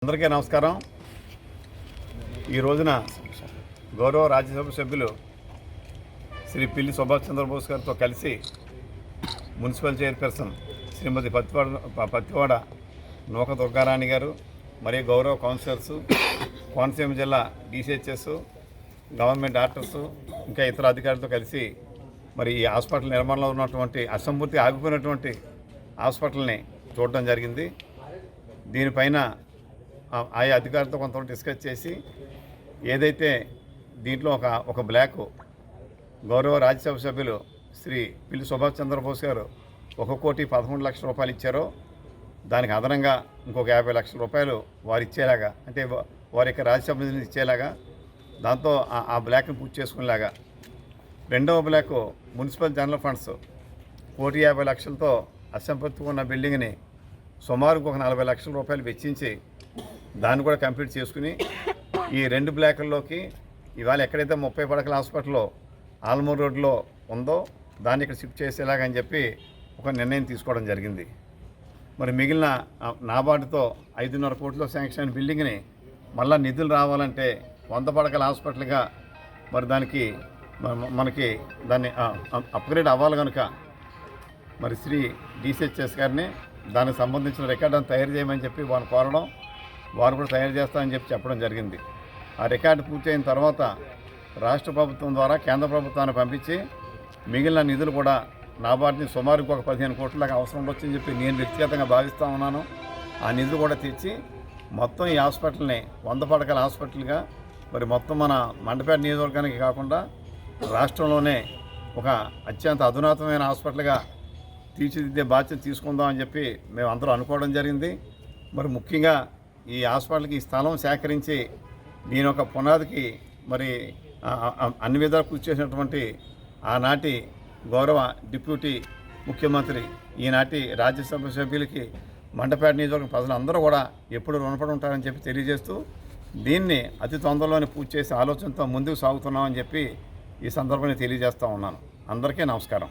అందరికీ నమస్కారం. ఈ రోజున గౌరవ రాజ్యసభ సభ్యులు శ్రీ పిల్లి సుభాష్ చంద్రబోస్ గారితో కలిసి మున్సిపల్ చైర్పర్సన్ శ్రీమతి పత్తివాడ నూక దుర్గారాణి గారు మరియు గౌరవ కౌన్సిలర్స్, కోనసీమ జిల్లా DCHS, గవర్నమెంట్ డాక్టర్స్, ఇంకా ఇతర అధికారులతో కలిసి మరి ఈ హాస్పిటల్ నిర్మాణంలో ఉన్నటువంటి అసంపూర్తి ఆగిపోయినటువంటి హాస్పిటల్ని చూడడం జరిగింది. దీనిపైన ఆయా అధికారులతో కొంతవరకు డిస్కస్ చేసి ఏదైతే దీంట్లో ఒక బ్లాక్ గౌరవ రాజ్యసభ సభ్యులు శ్రీ పిల్లి సుభాష్ చంద్రబోస్ గారు 1,13,00,000 రూపాయలు ఇచ్చారో దానికి అదనంగా ఇంకొక 50,00,000 రూపాయలు వారు ఇచ్చేలాగా, అంటే వారి యొక్క రాజ్యసభ నిధిని ఇచ్చేలాగా, దాంతో ఆ బ్లాక్ని పూర్తి చేసుకునేలాగా. రెండవ బ్లాక్ మున్సిపల్ జనరల్ ఫండ్స్ 1,50,00,000తో అసంపూర్తిగా ఉన్న బిల్డింగ్ని సుమారు ఇంకొక 40,00,000 రూపాయలు వెచ్చించి దాన్ని కూడా కంప్లీట్ చేసుకుని ఈ రెండు బ్లాకుల్లోకి ఇవాళ ఎక్కడైతే 30 పడకల హాస్పిటల్లో ఆల్మూర్ రోడ్లో ఉందో దాన్ని ఇక్కడ షిఫ్ట్ చేసేలాగని చెప్పి ఒక నిర్ణయం తీసుకోవడం జరిగింది. మరి మిగిలిన నాబార్డుతో 5.5 కోట్ల శాంక్షన్ అయిన బిల్డింగ్ని మళ్ళీ నిధులు రావాలంటే 100 పడకల హాస్పిటల్గా మరి మనకి దాన్ని అప్గ్రేడ్ అవ్వాలి కనుక మరి శ్రీ DCHS గారిని దానికి సంబంధించిన రికార్డును తయారు చేయమని చెప్పి వారిని కోరడం, వారు కూడా తయారు చేస్తామని చెప్పడం జరిగింది. ఆ రికార్డు పూర్తయిన తర్వాత రాష్ట్ర ప్రభుత్వం ద్వారా కేంద్ర ప్రభుత్వాన్ని పంపించి మిగిలిన నిధులు కూడా నాబార్డుని సుమారు ఇంకొక 15 కోట్ల దాకా అవసరం ఉండొచ్చని చెప్పి నేను వ్యక్తిగతంగా భావిస్తూ ఉన్నాను. ఆ నిధులు కూడా తెచ్చి మొత్తం ఈ హాస్పిటల్ని 100 పడకల హాస్పిటల్గా మరి మొత్తం మన మండపేట నియోజకవర్గానికి కాకుండా రాష్ట్రంలోనే ఒక అత్యంత అధునాతనమైన హాస్పిటల్గా తీర్చిదిద్దే బాధ్యత తీసుకుందామని చెప్పి మేము అందరూ అనుకోవడం జరిగింది. మరి ముఖ్యంగా ఈ హాస్పిటల్కి ఈ స్థలం సేకరించి దీని ఒక పునాదికి మరి అన్ని విధాలు కృషి చేసినటువంటి ఆనాటి గౌరవ డిప్యూటీ ముఖ్యమంత్రి, ఈనాటి రాజ్యసభ సభ్యులకి మండపేట నియోజకవర్గం ప్రజలందరూ కూడా ఎప్పుడు రుణపడి ఉంటారని చెప్పి తెలియజేస్తూ దీన్ని అతి తొందరలోనే పూర్తి చేసే ఆలోచనతో ముందుకు సాగుతున్నామని చెప్పి ఈ సందర్భాన్ని తెలియజేస్తూ ఉన్నాను. అందరికీ నమస్కారం.